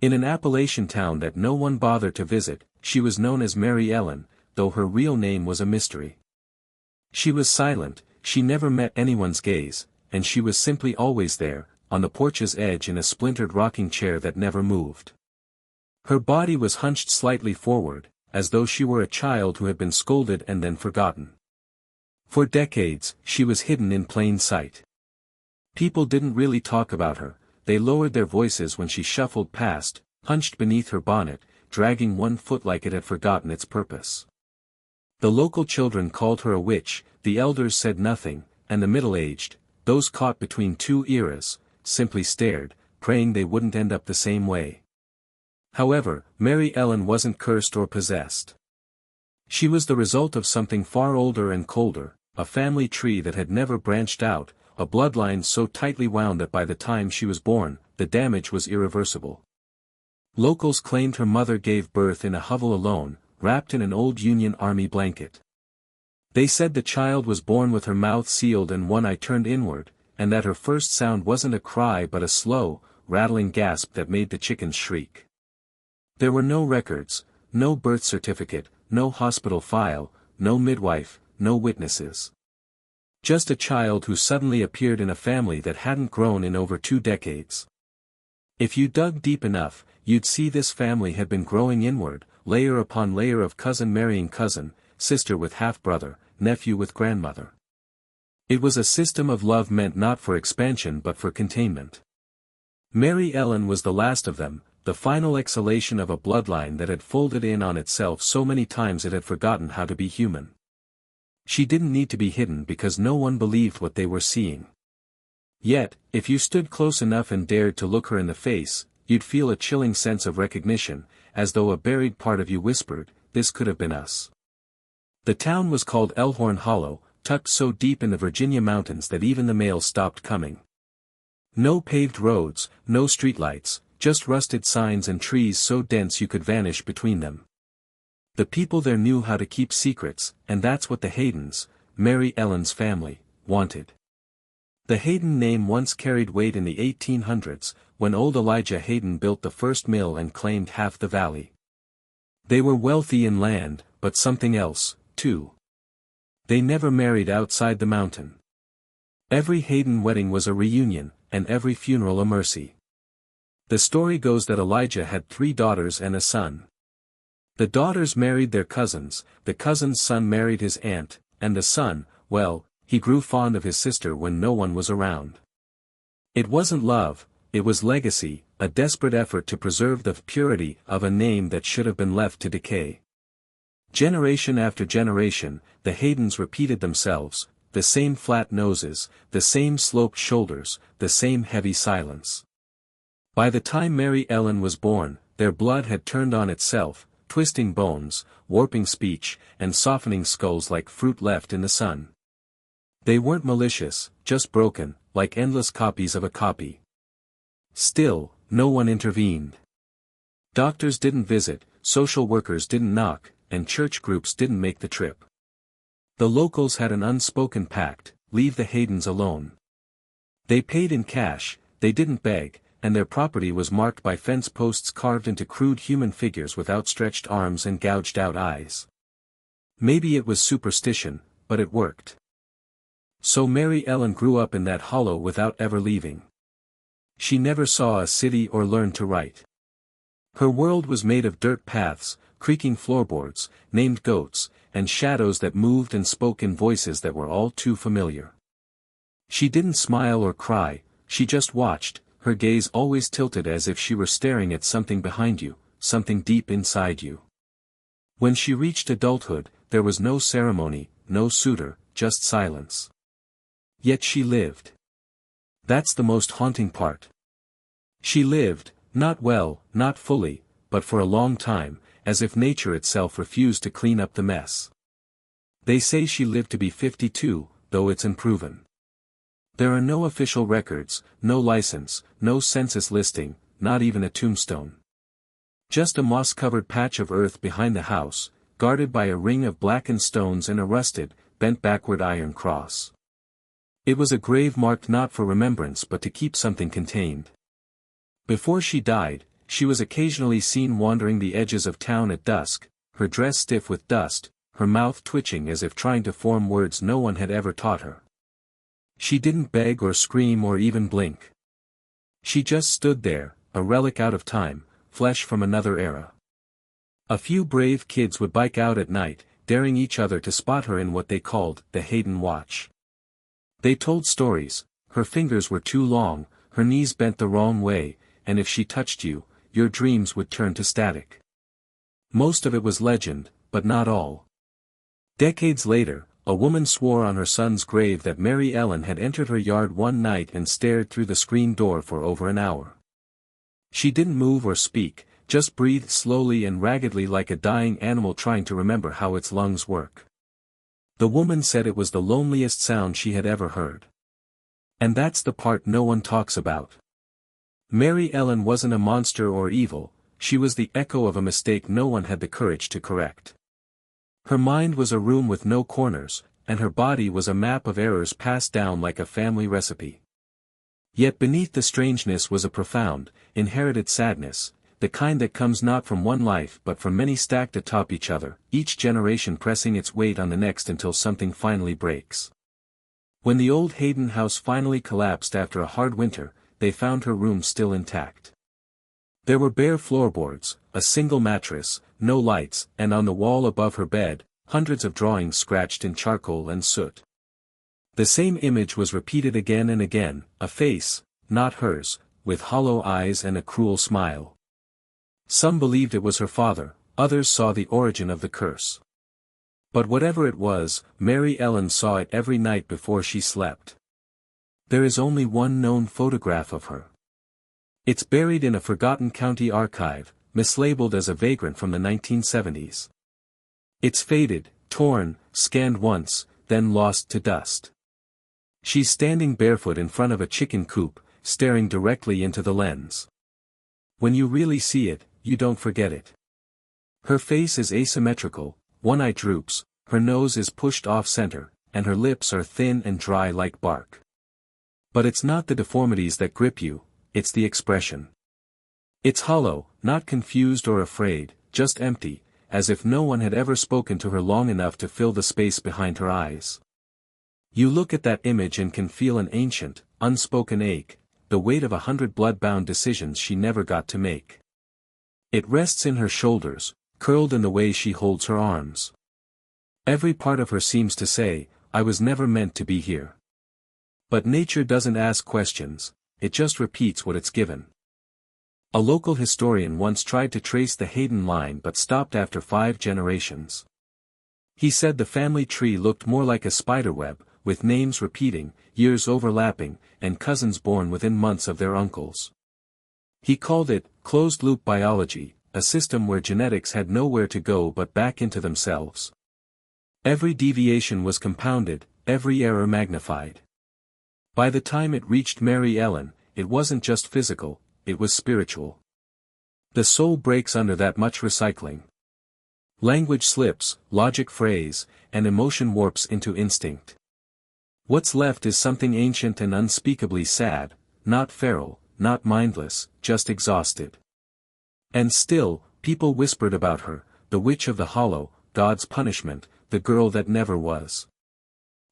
In an Appalachian town that no one bothered to visit, she was known as Mary-Ellen, though her real name was a mystery. She was silent, she never met anyone's gaze, and she was simply always there, on the porch's edge in a splintered rocking chair that never moved. Her body was hunched slightly forward, as though she were a child who had been scolded and then forgotten. For decades, she was hidden in plain sight. People didn't really talk about her, they lowered their voices when she shuffled past, hunched beneath her bonnet, dragging one foot like it had forgotten its purpose. The local children called her a witch, the elders said nothing, and the middle-aged, those caught between two eras, simply stared, praying they wouldn't end up the same way. However, Mary-Ellen wasn't cursed or possessed. She was the result of something far older and colder, a family tree that had never branched out, a bloodline so tightly wound that by the time she was born, the damage was irreversible. Locals claimed her mother gave birth in a hovel alone, wrapped in an old Union Army blanket. They said the child was born with her mouth sealed and one eye turned inward, and that her first sound wasn't a cry but a slow, rattling gasp that made the chickens shriek. There were no records, no birth certificate, no hospital file, no midwife, no witnesses. Just a child who suddenly appeared in a family that hadn't grown in over 2 decades. If you dug deep enough, you'd see this family had been growing inward, layer upon layer of cousin marrying cousin, sister with half-brother, nephew with grandmother. It was a system of love meant not for expansion but for containment. Mary-Ellen was the last of them, the final exhalation of a bloodline that had folded in on itself so many times it had forgotten how to be human. She didn't need to be hidden because no one believed what they were seeing. Yet, if you stood close enough and dared to look her in the face, you'd feel a chilling sense of recognition, as though a buried part of you whispered, "This could have been us." The town was called Elkhorn Hollow, tucked so deep in the Virginia mountains that even the mail stopped coming. No paved roads, no streetlights, just rusted signs and trees so dense you could vanish between them. The people there knew how to keep secrets, and that's what the Haydens, Mary-Ellen's family, wanted. The Hayden name once carried weight in the 1800s, when old Elijah Hayden built the first mill and claimed half the valley. They were wealthy in land, but something else, too. They never married outside the mountain. Every Hayden wedding was a reunion, and every funeral a mercy. The story goes that Elijah had 3 daughters and a son. The daughters married their cousins, the cousin's son married his aunt, and the son, well, he grew fond of his sister when no one was around. It wasn't love, it was legacy, a desperate effort to preserve the purity of a name that should have been left to decay. Generation after generation, the Haydens repeated themselves, the same flat noses, the same sloped shoulders, the same heavy silence. By the time Mary-Ellen was born, their blood had turned on itself, twisting bones, warping speech, and softening skulls like fruit left in the sun. They weren't malicious, just broken, like endless copies of a copy. Still, no one intervened. Doctors didn't visit, social workers didn't knock, and church groups didn't make the trip. The locals had an unspoken pact: leave the Haydens alone. They paid in cash, they didn't beg, and their property was marked by fence posts carved into crude human figures with outstretched arms and gouged out eyes. Maybe it was superstition, but it worked. So Mary-Ellen grew up in that hollow without ever leaving. She never saw a city or learned to write. Her world was made of dirt paths, creaking floorboards, named goats, and shadows that moved and spoke in voices that were all too familiar. She didn't smile or cry, she just watched, her gaze always tilted as if she were staring at something behind you, something deep inside you. When she reached adulthood, there was no ceremony, no suitor, just silence. Yet she lived. That's the most haunting part. She lived, not well, not fully, but for a long time, as if nature itself refused to clean up the mess. They say she lived to be 52, though it's unproven. There are no official records, no license, no census listing, not even a tombstone. Just a moss-covered patch of earth behind the house, guarded by a ring of blackened stones and a rusted, bent-backward iron cross. It was a grave marked not for remembrance but to keep something contained. Before she died, she was occasionally seen wandering the edges of town at dusk, her dress stiff with dust, her mouth twitching as if trying to form words no one had ever taught her. She didn't beg or scream or even blink. She just stood there, a relic out of time, flesh from another era. A few brave kids would bike out at night, daring each other to spot her in what they called the Hayden Watch. They told stories: her fingers were too long, her knees bent the wrong way, and if she touched you, your dreams would turn to static. Most of it was legend, but not all. Decades later, a woman swore on her son's grave that Mary-Ellen had entered her yard one night and stared through the screen door for over an hour. She didn't move or speak, just breathed slowly and raggedly like a dying animal trying to remember how its lungs work. The woman said it was the loneliest sound she had ever heard. And that's the part no one talks about. Mary-Ellen wasn't a monster or evil, she was the echo of a mistake no one had the courage to correct. Her mind was a room with no corners, and her body was a map of errors passed down like a family recipe. Yet beneath the strangeness was a profound, inherited sadness, the kind that comes not from one life but from many stacked atop each other, each generation pressing its weight on the next until something finally breaks. When the old Hayden house finally collapsed after a hard winter, they found her room still intact. There were bare floorboards, a single mattress, no lights, and on the wall above her bed, hundreds of drawings scratched in charcoal and soot. The same image was repeated again and again, a face, not hers, with hollow eyes and a cruel smile. Some believed it was her father, others saw the origin of the curse. But whatever it was, Mary-Ellen saw it every night before she slept. There is only one known photograph of her. It's buried in a forgotten county archive, mislabeled as a vagrant from the 1970s. It's faded, torn, scanned once, then lost to dust. She's standing barefoot in front of a chicken coop, staring directly into the lens. When you really see it, you don't forget it. Her face is asymmetrical, one eye droops, her nose is pushed off-center, and her lips are thin and dry like bark. But it's not the deformities that grip you, it's the expression. It's hollow, not confused or afraid, just empty, as if no one had ever spoken to her long enough to fill the space behind her eyes. You look at that image and can feel an ancient, unspoken ache, the weight of 100 blood-bound decisions she never got to make. It rests in her shoulders, curled in the way she holds her arms. Every part of her seems to say, I was never meant to be here. But nature doesn't ask questions, it just repeats what it's given. A local historian once tried to trace the Hayden line but stopped after 5 generations. He said the family tree looked more like a spiderweb, with names repeating, years overlapping, and cousins born within months of their uncles. He called it closed-loop biology, a system where genetics had nowhere to go but back into themselves. Every deviation was compounded, every error magnified. By the time it reached Mary-Ellen, it wasn't just physical, it was spiritual. The soul breaks under that much recycling. Language slips, logic frays, and emotion warps into instinct. What's left is something ancient and unspeakably sad, not feral, not mindless, just exhausted. And still, people whispered about her, the witch of the hollow, God's punishment, the girl that never was.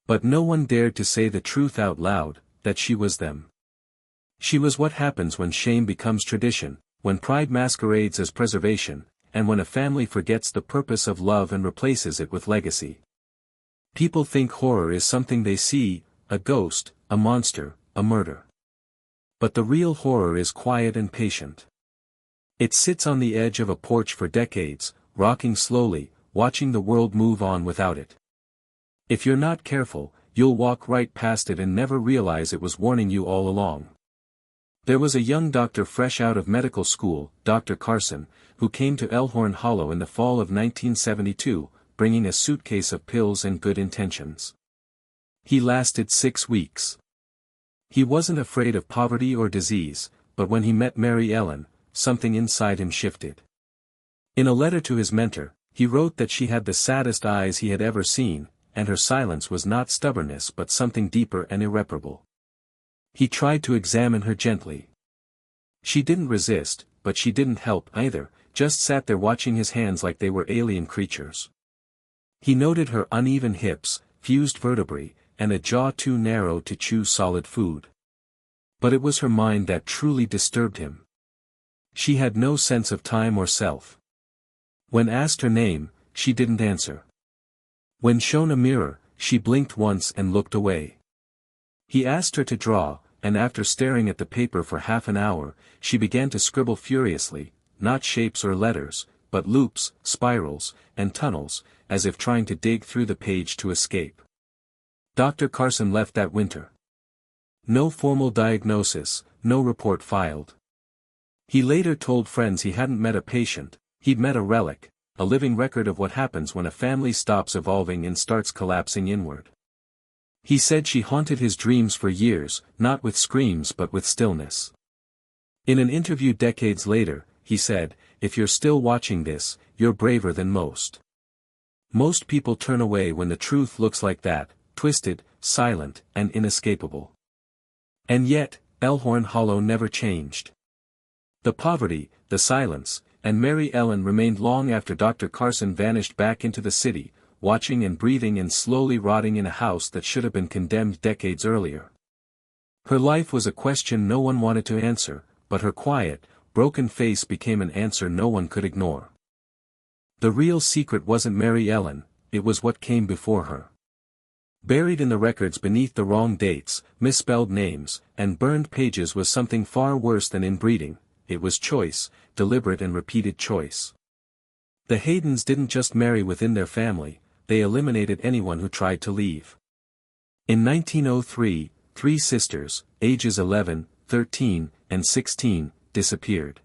But no one dared to say the truth out loud, that she was them. She was what happens when shame becomes tradition, when pride masquerades as preservation, and when a family forgets the purpose of love and replaces it with legacy. People think horror is something they see, a ghost, a monster, a murder. But the real horror is quiet and patient. It sits on the edge of a porch for decades, rocking slowly, watching the world move on without it. If you're not careful, you'll walk right past it and never realize it was warning you all along. There was a young doctor fresh out of medical school, Dr. Carson, who came to Elkhorn Hollow in the fall of 1972, bringing a suitcase of pills and good intentions. He lasted 6 weeks. He wasn't afraid of poverty or disease, but when he met Mary-Ellen, something inside him shifted. In a letter to his mentor, he wrote that she had the saddest eyes he had ever seen, and her silence was not stubbornness but something deeper and irreparable. He tried to examine her gently. She didn't resist, but she didn't help either, just sat there watching his hands like they were alien creatures. He noted her uneven hips, fused vertebrae, and a jaw too narrow to chew solid food. But it was her mind that truly disturbed him. She had no sense of time or self. When asked her name, she didn't answer. When shown a mirror, she blinked once and looked away. He asked her to draw, and after staring at the paper for half an hour, she began to scribble furiously, not shapes or letters, but loops, spirals, and tunnels, as if trying to dig through the page to escape. Dr. Carson left that winter. No formal diagnosis, no report filed. He later told friends he hadn't met a patient, he'd met a relic, a living record of what happens when a family stops evolving and starts collapsing inward. He said she haunted his dreams for years, not with screams but with stillness. In an interview decades later, he said, "If you're still watching this, you're braver than most. Most people turn away when the truth looks like that, twisted, silent, and inescapable." And yet, Elkhorn Hollow never changed. The poverty, the silence, and Mary-Ellen remained long after Dr. Carson vanished back into the city, watching and breathing and slowly rotting in a house that should have been condemned decades earlier. Her life was a question no one wanted to answer, but her quiet, broken face became an answer no one could ignore. The real secret wasn't Mary-Ellen, it was what came before her. Buried in the records beneath the wrong dates, misspelled names, and burned pages was something far worse than inbreeding. It was choice, deliberate and repeated choice. The Haydens didn't just marry within their family, they eliminated anyone who tried to leave. In 1903, 3 sisters, ages 11, 13, and 16, disappeared.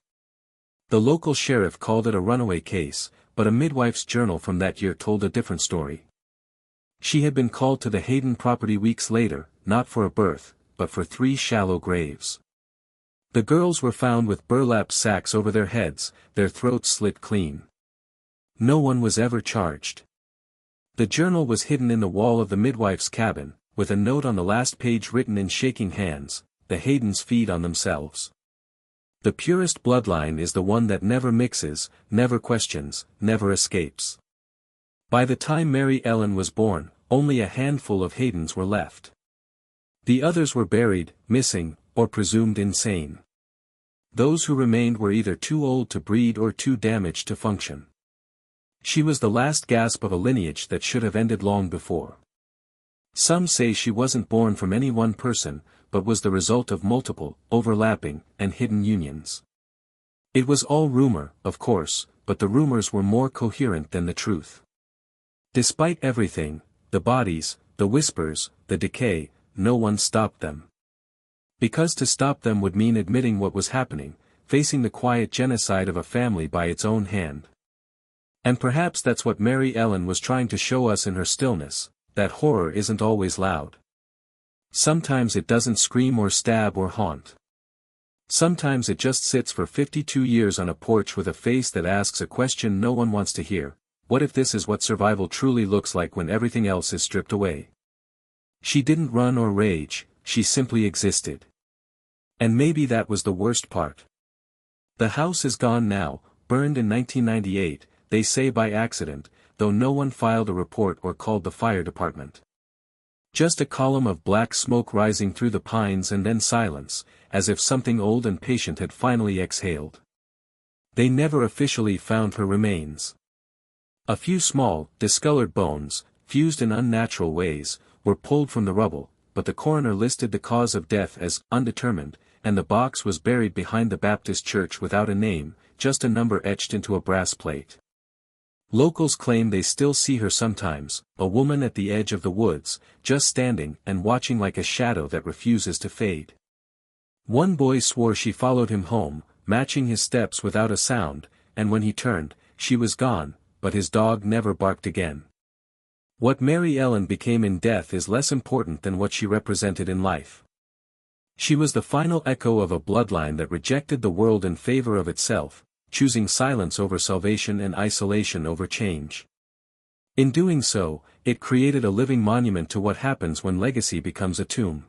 The local sheriff called it a runaway case, but a midwife's journal from that year told a different story. She had been called to the Hayden property weeks later, not for a birth, but for 3 shallow graves. The girls were found with burlap sacks over their heads, their throats slit clean. No one was ever charged. The journal was hidden in the wall of the midwife's cabin, with a note on the last page written in shaking hands, "The Haydens feed on themselves. The purest bloodline is the one that never mixes, never questions, never escapes." By the time Mary-Ellen was born, only a handful of Haydens were left. The others were buried, missing, or presumed insane. Those who remained were either too old to breed or too damaged to function. She was the last gasp of a lineage that should have ended long before. Some say she wasn't born from any one person, but was the result of multiple, overlapping, and hidden unions. It was all rumor, of course, but the rumors were more coherent than the truth. Despite everything, the bodies, the whispers, the decay, no one stopped them. Because to stop them would mean admitting what was happening, facing the quiet genocide of a family by its own hand. And perhaps that's what Mary-Ellen was trying to show us in her stillness, that horror isn't always loud. Sometimes it doesn't scream or stab or haunt. Sometimes it just sits for 52 years on a porch with a face that asks a question no one wants to hear: what if this is what survival truly looks like when everything else is stripped away? She didn't run or rage, she simply existed. And maybe that was the worst part. The house is gone now, burned in 1998, they say by accident, though no one filed a report or called the fire department. Just a column of black smoke rising through the pines and then silence, as if something old and patient had finally exhaled. They never officially found her remains. A few small, discolored bones, fused in unnatural ways, were pulled from the rubble, but the coroner listed the cause of death as undetermined, and the box was buried behind the Baptist church without a name, just a number etched into a brass plate. Locals claim they still see her sometimes, a woman at the edge of the woods, just standing and watching like a shadow that refuses to fade. One boy swore she followed him home, matching his steps without a sound, and when he turned, she was gone, but his dog never barked again. What Mary-Ellen became in death is less important than what she represented in life. She was the final echo of a bloodline that rejected the world in favor of itself, choosing silence over salvation and isolation over change. In doing so, it created a living monument to what happens when legacy becomes a tomb.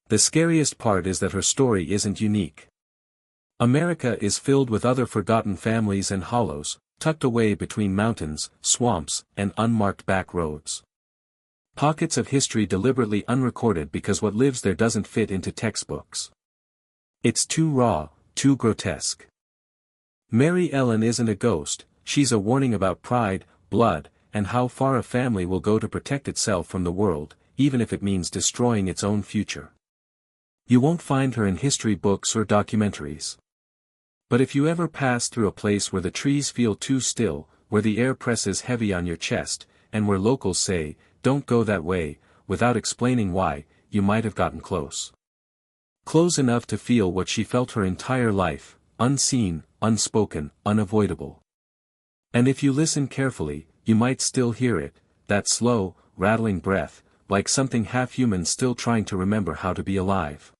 The scariest part is that her story isn't unique. America is filled with other forgotten families and hollows, tucked away between mountains, swamps, and unmarked back roads. Pockets of history deliberately unrecorded because what lives there doesn't fit into textbooks. It's too raw, too grotesque. Mary-Ellen isn't a ghost, she's a warning about pride, blood, and how far a family will go to protect itself from the world, even if it means destroying its own future. You won't find her in history books or documentaries. But if you ever pass through a place where the trees feel too still, where the air presses heavy on your chest, and where locals say, "Don't go that way," without explaining why, you might have gotten close. Close enough to feel what she felt her entire life, unseen, unspoken, unavoidable. And if you listen carefully, you might still hear it, that slow, rattling breath, like something half-human still trying to remember how to be alive.